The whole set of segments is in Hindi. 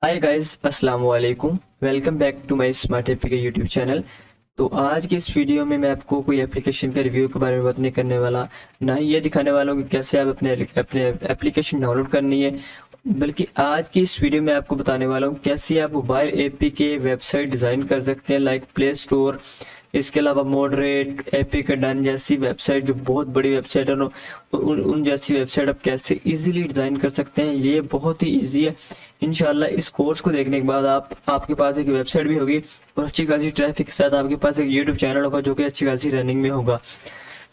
हाय गाइस, अस्सलाम वालेकुम। Welcome back to my smart AP के यूट्यूब चैनल। तो आज के इस वीडियो में मैं आपको कोई एप्लीकेशन का रिव्यू के बारे में बात नहीं करने वाला, ना ही ये दिखाने वाला हूँ कि कैसे आप अपने अपने एप्लीकेशन डाउनलोड करनी है, बल्कि आज की इस वीडियो में आपको बताने वाला हूँ कैसे आप मोबाइल एपी के वेबसाइट डिज़ाइन कर सकते हैं, लाइक प्ले स्टोर, इसके अलावा मॉडरेट, एपिक डन जैसी वेबसाइट जो बहुत बड़ी वेबसाइट है उन जैसी वेबसाइट आप कैसे इजीली डिज़ाइन कर सकते हैं। ये बहुत ही इजी है। इंशाल्लाह इस कोर्स को देखने के बाद आपके पास एक वेबसाइट भी होगी और अच्छी खासी ट्रैफिक के साथ आपके पास एक यूट्यूब चैनल होगा जो कि अच्छी खासी रनिंग में होगा।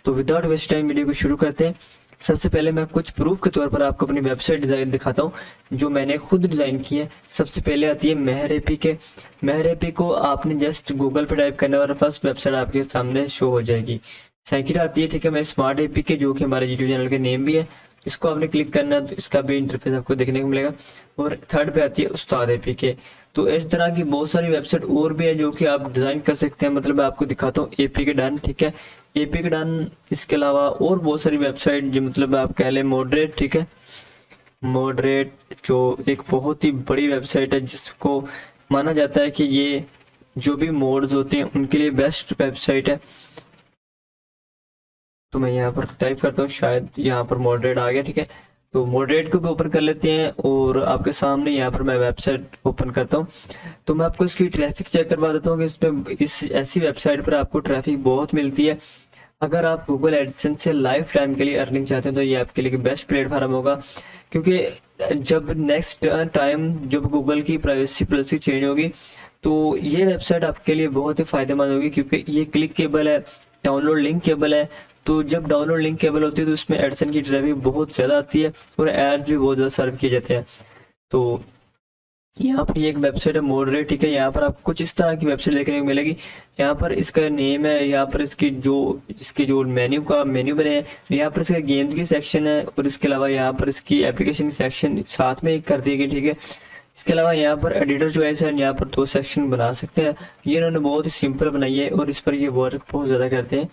तो विदाउट वेस्ट टाइम वीडियो को शुरू करते हैं। सबसे पहले मैं कुछ प्रूफ के तौर पर आपको अपनी वेबसाइट डिज़ाइन दिखाता हूँ जो मैंने खुद डिज़ाइन की है। सबसे पहले आती है मेहर एपी के। मेहर एपी को आपने जस्ट गूगल पे टाइप करने और फर्स्ट वेबसाइट आपके सामने शो हो जाएगी। सेकंड आती है, ठीक है, मैं स्मार्ट एपी के, जो कि हमारे यूट्यूब चैनल के नेम भी है। इसको आपने क्लिक करना है तो इसका भी इंटरफेस आपको देखने को मिलेगा। और थर्ड पे आती है उस्ताद एपी के। तो इस तरह की बहुत सारी वेबसाइट और भी है जो कि आप डिज़ाइन कर सकते हैं। मतलब मैं आपको दिखाता हूँ एपी के डन, ठीक है, एपी के डन। इसके अलावा और बहुत सारी वेबसाइट जो मतलब आप कह लें मॉडरेट, ठीक है, मॉडरेट जो एक बहुत ही बड़ी वेबसाइट है जिसको माना जाता है कि ये जो भी मोड्स होते हैं उनके लिए बेस्ट वेबसाइट है। तो मैं यहाँ पर टाइप करता हूँ, शायद यहाँ पर मॉडरेट आ गया, ठीक है। तो मॉडरेट को भी ओपन कर लेते हैं और आपके सामने यहाँ पर मैं वेबसाइट ओपन करता हूँ। तो मैं आपको इसकी ट्रैफिक चेक करवा देता हूँ कि इसमें इस ऐसी वेबसाइट पर आपको ट्रैफिक बहुत मिलती है। अगर आप गूगल एडसेंस से लाइफ टाइम के लिए अर्निंग चाहते हैं तो ये आपके लिए बेस्ट प्लेटफॉर्म होगा, क्योंकि जब नेक्स्ट टाइम जब गूगल की प्राइवेसी पॉलिसी चेंज होगी तो ये वेबसाइट आपके लिए बहुत ही फायदेमंद होगी, क्योंकि ये क्लिकेबल है, डाउनलोड लिंक केबल है। तो जब डाउनलोड लिंक केबल होती है तो उसमें एडसेंस की ट्रैफिक बहुत ज़्यादा आती है और एड्स भी बहुत ज़्यादा सर्व किए जाते हैं। तो यहाँ पर ये एक वेबसाइट है मॉडरेट, ठीक है। यहाँ पर आपको कुछ इस तरह की वेबसाइट देखने को मिलेगी। यहाँ पर इसका नेम है, यहाँ पर इसके जो मेन्यू बने हैं, यहाँ पर इसका गेम्स की सेक्शन है और इसके अलावा यहाँ पर इसकी एप्लीकेशन की सेक्शन साथ में कर दी गई, ठीक है। इसके अलावा यहाँ पर एडिटर चॉइस है, यहाँ पर 2 सेक्शन बना सकते हैं। ये इन्होंने बहुत ही सिंपल बनाई है और इस पर ये वर्क बहुत ज़्यादा करते हैं।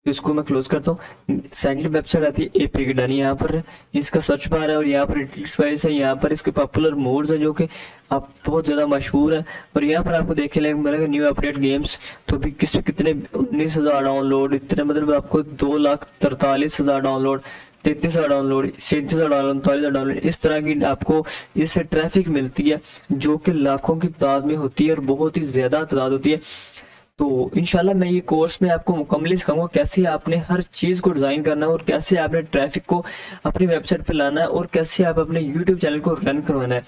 तो इसको मैं क्लोज करता हूँ। सेकंड वेबसाइट आती है एपी डन। यहाँ पर इसका सर्च बार है और यहाँ पर चॉइस है, यहाँ पर इसके पॉपुलर मोड्स है जो कि आप बहुत ज़्यादा मशहूर है। और यहाँ पर आपको देखने मिलेगा न्यू अपडेट गेम्स। तो भी कितने 19,000 डाउनलोड, इतने मतलब आपको 2,43,000 डाउनलोड, 33,000 डाउनलोड, 37,000 डाउनलोड, 39,000 डाउनलोड, इस तरह की आपको इससे ट्रैफिक मिलती है जो कि लाखों की तादाद में होती है और बहुत ही ज़्यादा तादाद होती है। तो इंशाल्लाह मैं ये कोर्स में आपको मुकम्मल सिखाऊंगा कैसे आपने हर चीज़ को डिज़ाइन करना है और कैसे आपने ट्रैफिक को अपनी वेबसाइट पर लाना है और कैसे आप अपने यूट्यूब चैनल को रन करवाना है।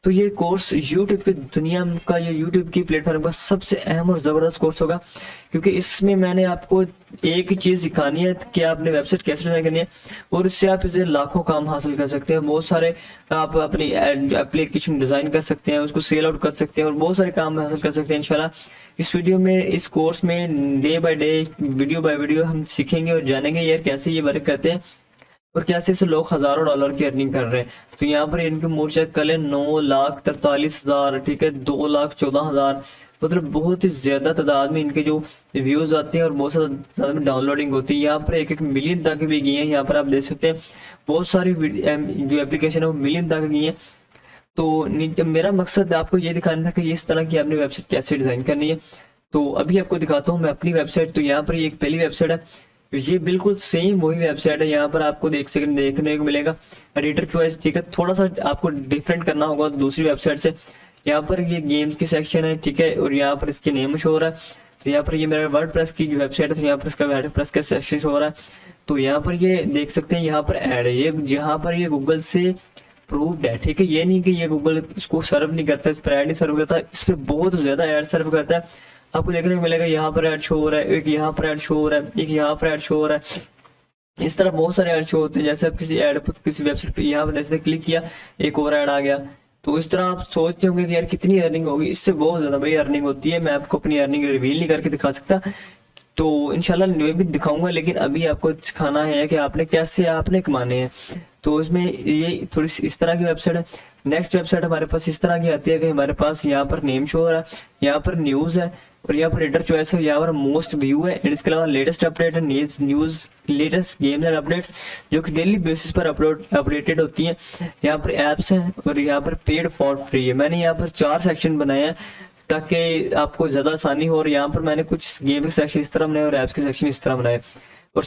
तो ये कोर्स यूट्यूब की दुनिया का, ये यूट्यूब की प्लेटफॉर्म का सबसे अहम और ज़बरदस्त कोर्स होगा, क्योंकि इसमें मैंने आपको एक ही चीज़ सिखानी है कि आपने वेबसाइट कैसे डिज़ाइन करनी है और इससे आप इसे लाखों काम हासिल कर सकते हैं। बहुत सारे आप अपनी एप्लीकेशन डिज़ाइन कर सकते हैं, उसको सेल आउट कर सकते हैं और बहुत सारे काम हासिल कर सकते हैं। इंशाल्लाह इस वीडियो में, इस कोर्स में day by day, video by video हम सीखेंगे और जानेंगे यार कैसे ये वर्क करते हैं और कैसे से लोग हज़ारों डॉलर की अर्निंग कर रहे हैं। तो यहाँ पर इनके मोड चेक कर लें, 9,43,000, ठीक है, 2,14,000, मतलब बहुत ही ज़्यादा तादाद में इनके जो व्यूज़ आते हैं और बहुत ज़्यादा में डाउनलोडिंग होती है। यहाँ पर 1-1 मिलियन तक भी गई हैं। यहाँ पर आप देख सकते हैं बहुत सारी जो एप्लीकेशन है वो मिलियन तक गई हैं। तो मेरा मकसद आपको ये दिखाना था कि इस तरह की आपने वेबसाइट कैसे डिज़ाइन करनी है। तो अभी आपको दिखाता हूँ मैं अपनी वेबसाइट। तो यहाँ पर ये एक पहली वेबसाइट है, ये बिल्कुल सेम वही वेबसाइट है। यहाँ पर आपको देखने को मिलेगा एडिटर चॉइस, ठीक है, थोड़ा सा आपको डिफरेंट करना होगा दूसरी वेबसाइट से। यहाँ पर ये गेम्स की सेक्शन है, ठीक है, और यहाँ पर इसके नेम शो हो रहा है। तो यहाँ पर ये मेरा वर्डप्रेस की जो वेबसाइट है, तो यहाँ पर इसका वर्डप्रेस का सेक्शन शो हो रहा है। तो यहाँ पर ये देख सकते हैं, यहाँ पर ऐड है, ये यहाँ पर ये गूगल से प्रूव्ड है, ठीक है। ये नहीं कि ये गूगल इसको सर्व नहीं करता, इस पर ऐड नहीं सर्व करता, इस पर बहुत ज़्यादा ऐड सर्व करता है। आपको देखने को मिलेगा यहाँ पर ऐड शो हो रहा है, एक यहाँ पर ऐड शो हो रहा है, एक यहाँ पर ऐड शो हो रहा है। इस तरह बहुत सारे ऐड शो होते हैं। जैसे आप किसी ऐड पर, किसी वेबसाइट पर यहाँ पर जैसे क्लिक किया, एक और ऐड आ गया। तो इस तरह आप सोचते होंगे कि यार कितनी अर्निंग होगी, इससे बहुत ज़्यादा भाई अर्निंग होती है। मैं आपको अपनी अर्निंग रिवील नहीं करके दिखा सकता, तो इंशाल्लाह मैं भी दिखाऊंगा, लेकिन अभी आपको सिखाना है कि आपने कैसे आपने कमाने हैं। तो इसमें ये थोड़ी सी इस तरह की वेबसाइट है। नेक्स्ट वेबसाइट हमारे पास इस तरह की आती है कि हमारे पास यहाँ पर नेम शो हो रहा है, यहाँ पर न्यूज़ है, और यहाँ पर एडिटर चॉइस है, यहाँ पर मोस्ट व्यू है, एंड इसके अलावा लेटेस्ट अपडेट है, news latest games and updates जो कि डेली बेसिस पर अपडेटेड होती हैं। यहाँ पर ऐप्स हैं और यहाँ पर पेड फॉर फ्री है। मैंने यहाँ पर 4 सेक्शन बनाए हैं ताकि आपको ज़्यादा आसानी हो, और यहाँ पर मैंने कुछ गेम के सेक्शन इस तरह बनाए और ऐप्स के सेक्शन इस तरह बनाए। और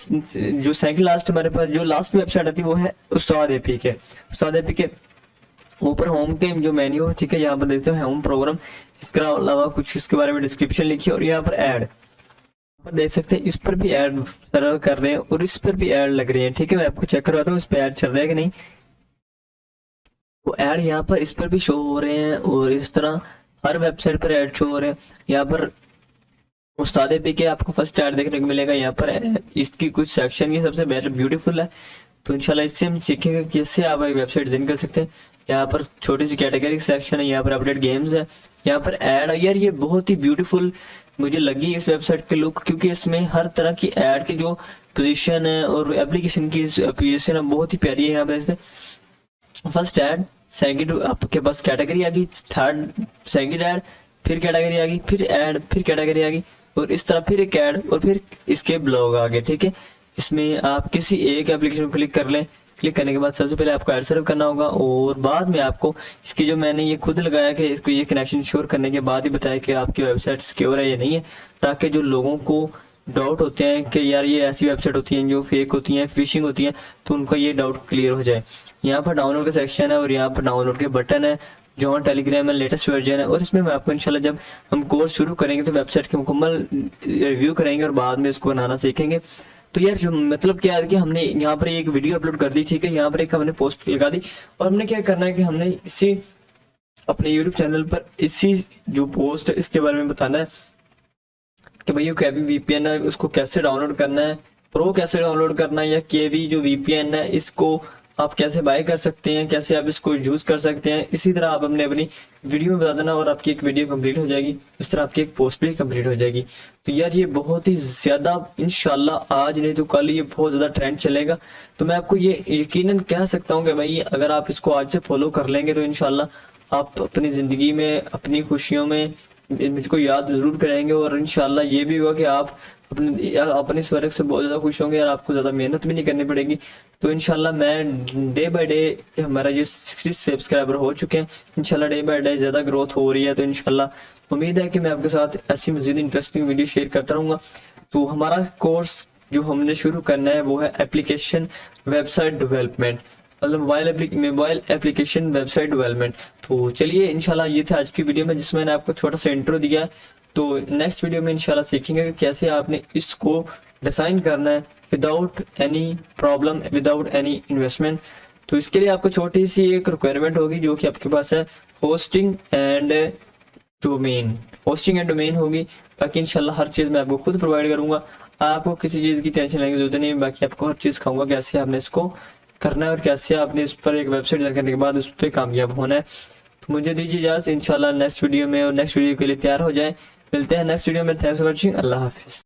जो सेकंड लास्ट हमारे पास जो लास्ट वेबसाइट आती है वो है उस्ताद एपीके। उस्ताद एपीके ऊपर होम के जो मेन्यू है, ठीक है, यहाँ पर देखते हैं होम प्रोग्राम, इसके अलावा कुछ इसके बारे में डिस्क्रिप्शन लिखी है, और यहाँ पर ऐड पर देख सकते हैं, इस पर भी ऐड सर्व कर रहे हैं और इस पर भी ऐड लग रही है, ठीक है। मैं आपको चेक करवाता हूँ इस पर ऐड चल रहा है कि नहीं। तो ऐड यहाँ पर इस पर भी शो हो रहे हैं और इस तरह हर वेबसाइट पर ऐड शो हो रहे हैं। यहाँ पर उस्ताद एपीके आपको फर्स्ट ऐड देखने को मिलेगा। यहाँ पर इसकी कुछ सेक्शन ये सबसे बेटर ब्यूटीफुल है, तो इंशाल्लाह इससे हम सीखेंगे कैसे आप एक वेबसाइट डिजाइन कर सकते हैं। यहाँ पर छोटी सी कैटेगरी सेक्शन है, यहाँ पर अपडेट गेम्स है, यहाँ पर ऐड है। यार ये बहुत ही ब्यूटीफुल मुझे लगी इस वेबसाइट के लुक, क्योंकि इसमें हर तरह की ऐड की जो पोजीशन है और एप्लीकेशन की पोजीशन है बहुत ही प्यारी है। यहाँ पर फर्स्ट ऐड, सेकंड आपके पास कैटेगरी आ गई, थर्ड सेकंड ऐड, फिर कैटेगरी आ गई, फिर ऐड, फिर कैटेगरी आ गई, और इस तरह फिर एक ऐड, और फिर इसके ब्लॉग आ गए, ठीक है। इसमें आप किसी एक एप्लीकेशन को क्लिक कर लें, क्लिक करने के बाद सबसे पहले आपको ऐड सर्व करना होगा, और बाद में आपको इसकी जो मैंने ये खुद लगाया कि इसको ये कनेक्शन श्योर करने के बाद ही बताया कि आपकी वेबसाइट सिक्योर है या नहीं है, ताकि जो लोगों को डाउट होते हैं कि यार ये ऐसी वेबसाइट होती हैं जो फेक होती हैं, फिशिंग होती हैं, तो उनका ये डाउट क्लियर हो जाए। यहाँ पर डाउनलोड का सेक्शन है और यहाँ पर डाउनलोड के बटन है, जो टेलीग्राम में लेटेस्ट वर्जन है, और इसमें मैं आपको इंशाल्लाह जब हम कोर्स शुरू करेंगे तो वेबसाइट के मुकम्मल रिव्यू करेंगे और बाद में इसको बनाना सीखेंगे। तो यार जो मतलब क्या है कि हमने यहाँ पर एक वीडियो अपलोड कर दी, ठीक है, यहाँ पर एक हमने पोस्ट लगा दी, और हमने क्या करना है कि हमने इसी अपने यूट्यूब चैनल पर इसी जो पोस्ट है इसके बारे में बताना है कि भाई केवी वीपीएन है उसको कैसे डाउनलोड करना है, प्रो कैसे डाउनलोड करना है, या केवी जो वीपीएन है इसको आप कैसे बाय कर सकते हैं, कैसे आप इसको यूज कर सकते हैं। इसी तरह आप अपनी वीडियो में बता देना और आपकी एक वीडियो कंप्लीट हो जाएगी, इस तरह आपकी एक पोस्ट भी कंप्लीट हो जाएगी। तो यार ये बहुत ही ज्यादा इंशाल्लाह आज नहीं तो कल ये बहुत ज्यादा ट्रेंड चलेगा। तो मैं आपको ये यकीनन कह सकता हूँ कि भाई अगर आप इसको आज से फॉलो कर लेंगे तो इंशाल्लाह आप अपनी जिंदगी में अपनी खुशियों में मुझको याद जरूर करेंगे, और इंशाल्लाह ये भी होगा कि आप अपने इस वर्क से बहुत ज़्यादा खुश होंगे और आपको ज़्यादा मेहनत भी नहीं करनी पड़ेगी। तो इंशाल्लाह मैं डे बाय डे हमारा ये 60 सब्सक्राइबर हो चुके हैं, इंशाल्लाह डे बाय डे ज़्यादा ग्रोथ हो रही है। तो इंशाल्लाह उम्मीद है कि मैं आपके साथ ऐसी मज़ीद इंटरेस्टिंग वीडियो शेयर करता रहूँगा। तो हमारा कोर्स जो हमने शुरू करना है वो है एप्लीकेशन वेबसाइट डेवलपमेंट, मतलब मोबाइल एप्लीकेशन वेबसाइट डेवलपमेंट। तो चलिए इंशाल्लाह ये था आज की वीडियो में जिसमें मैंने आपको छोटा सा इंट्रो दिया। तो नेक्स्ट वीडियो में इंशाल्लाह सीखेंगे कि कैसे आपने इसको डिज़ाइन करना है without any problem, without any investment. तो इसके लिए आपको छोटी सी एक रिक्वायरमेंट होगी जो कि आपके पास है होस्टिंग एंड डोमेन होगी। बाकी इंशाल्लाह हर चीज़ मैं आपको खुद प्रोवाइड करूंगा, आपको किसी चीज़ की टेंशन लेने की जरूरत नहीं है। बाकी आपको हर चीज़ खाऊंगा कैसे आपने इसको करना है और कैसे आपने इस पर एक वेबसाइट डिजाइन करने के बाद उस पर कामयाब होना है। तो मुझे दीजिए इजाज़त, इंशाल्लाह नेक्स्ट वीडियो में, और नेक्स्ट वीडियो के लिए तैयार हो जाए। मिलते हैं नेक्स्ट वीडियो में। Thanks for watching. अल्लाह हाफिज़।